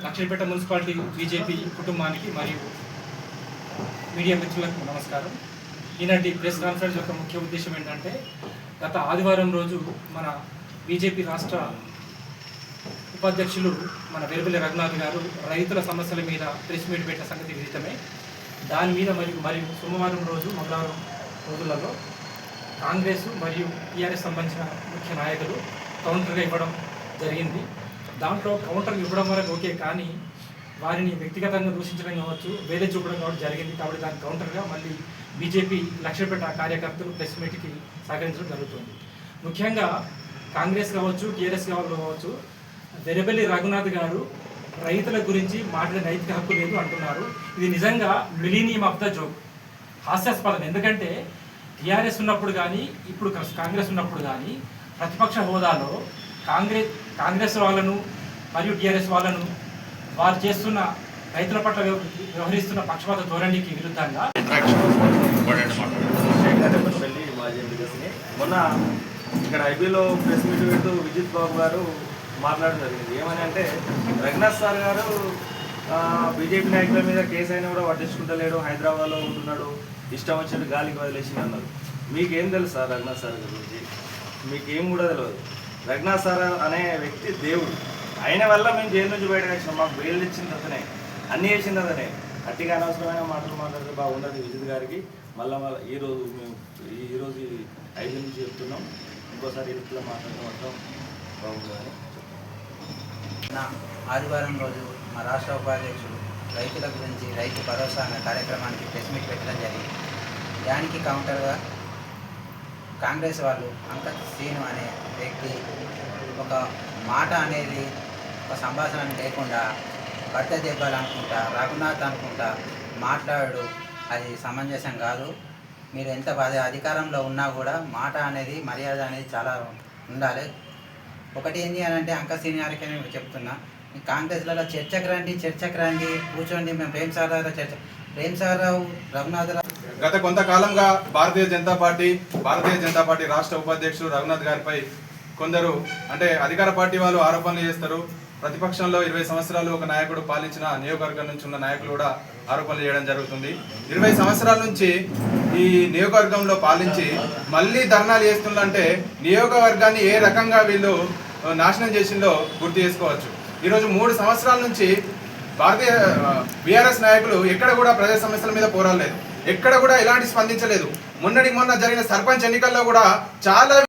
Lakshalapeta municipality BJP కుటుంబానికి మరియు media మిత్రులకు నమస్కారం. ఈనాటి ప్రెస్ కాన్ఫరెన్స్ యొక్క ముఖ్య ఉద్దేశం ఏంటంటే, గత ఆదివారం రోజు మన బీజేపీ రాష్ట్ర ఉపాధ్యక్షులు మన వెలుబెల్లి రఘునాథ్ గారు రైతుల సమస్యల మీద ప్రెస్ మీట్ పెట్టిన సంగతి విదితమే. దాని మీద మరియు సోమవారం రోజు మంగళవారం రోజులలో కాంగ్రెస్ మరియు టీఆర్ఎస్ సంబంధించిన ముఖ్య నాయకులు కౌంటర్గా ఇవ్వడం జరిగింది. దాంట్లో కౌంటర్ ఇవ్వడం వరకు ఓకే, కానీ వారిని వ్యక్తిగతంగా దూషించడం కావచ్చు, వేరే చూపడం కావచ్చు జరిగింది. కాబట్టి దాని కౌంటర్గా మళ్ళీ బీజేపీ లక్షలపేట కార్యకర్తలు ప్రెస్ మీట్కి సహకరించడం జరుగుతుంది. ముఖ్యంగా కాంగ్రెస్ కావచ్చు, టీఆర్ఎస్ కావచ్చు, వెలుబెల్లి రఘునాథ్ గారు రైతుల గురించి మాట్లాడే నైతిక హక్కు లేదు అంటున్నారు. ఇది నిజంగా మిలీనియం ఆఫ్ ద జోక్, హాస్యాస్పదం. ఎందుకంటే టీఆర్ఎస్ ఉన్నప్పుడు కానీ ఇప్పుడు కాంగ్రెస్ ఉన్నప్పుడు కానీ ప్రతిపక్ష హోదాలో కాంగ్రెస్ వాళ్ళను మరియు టీఆర్ఎస్ వాళ్ళను వారు చేస్తున్న రైతుల పట్ల వ్యవహరిస్తున్న పక్షపాత ధోరణికి విరుద్ధంగా మొన్న ఇక్కడ ఐబీలో ప్రెస్ మీట్ పెడుతూ విజిత్ బాబు గారు మాట్లాడడం జరిగింది. ఏమని అంటే, రఘునాథ్ సార్ గారు బీజేపీ నాయకుల మీద కేసు అయినా కూడా పట్టించుకుంటలేడు, హైదరాబాద్లో ఉంటున్నాడు, ఇష్టం వచ్చినట్టు గాలికి వదిలేసి అన్నారు. మీకేం తెలుసు సార్ రఘునాథ్ సార్ గురించి? మీకేం కూడా తెలియదు. రఘునాథ్ సార్ అనే వ్యక్తి దేవుడు. ఆయన వల్ల మేము జైలు నుంచి బయటకు వచ్చినాం. మాకు బెయిల్ ఇచ్చింది అతనే, అన్నీ చేసింది అతనే. అట్టిగా అనవసరమైన మాటలు మాట్లాడితే బాగుండదు విజిత్ గారికి. మళ్ళీ ఈరోజు ఐదు నుంచి చెప్తున్నాం, ఇంకోసారి ఇరుకులో మాట్లాడటం బాగుంటుందని. ఆదివారం రోజు మా రాష్ట్ర ఉపాధ్యక్షుడు రైతుల గురించి రైతు భరోసా అనే కార్యక్రమానికి ప్రెస్ మీట్ పెట్టడం జరిగింది. దానికి కౌంటర్గా కాంగ్రెస్ వాళ్ళు అంకత్ శ్రీను అనే వ్యక్తి ఒక మాట అనేది, ఒక సంభాషణ లేకుండా భర్త దెబ్బలు అనుకుంటా, రఘునాథ్ అనుకుంటా మాట్లాడు. అది సమంజసం కాదు. మీరు ఎంత అధికారంలో ఉన్నా కూడా మాట అనేది, మర్యాద అనేది చాలా ఉండాలి. ఒకటి ఏంటి అని అంటే, అంక సీనియార్కి నేను చెప్తున్నా, కాంగ్రెస్లలో చర్చకు రండి, కూర్చోండి, మేము ప్రేమ్సాగరావు రఘునాథరావు గత కొంతకాలంగా భారతీయ జనతా పార్టీ రాష్ట్ర ఉపాధ్యక్షుడు రఘునాథ్ గారిపై కొందరు, అంటే అధికార పార్టీ వాళ్ళు ఆరోపణలు చేస్తారు. ప్రతిపక్షంలో 20 సంవత్సరాలు ఒక నాయకుడు పాలించిన నియోజకవర్గం నుంచి ఉన్న నాయకులు కూడా ఆరోపణలు చేయడం జరుగుతుంది. 20 సంవత్సరాల నుంచి ఈ నియోజకవర్గంలో పాలించి మళ్ళీ ధర్నాలు చేస్తుందంటే నియోజకవర్గాన్ని ఏ రకంగా వీళ్ళు నాశనం చేసిందో గుర్తు చేసుకోవచ్చు. ఈరోజు 3 సంవత్సరాల నుంచి బీఆర్ఎస్ నాయకులు ఎక్కడ కూడా ప్రజా సమస్యల మీద పోరాడలేదు, ఎక్కడ కూడా ఎలాంటి స్పందించలేదు. మొన్న జరిగిన సర్పంచ్ ఎన్నికల్లో కూడా చాలా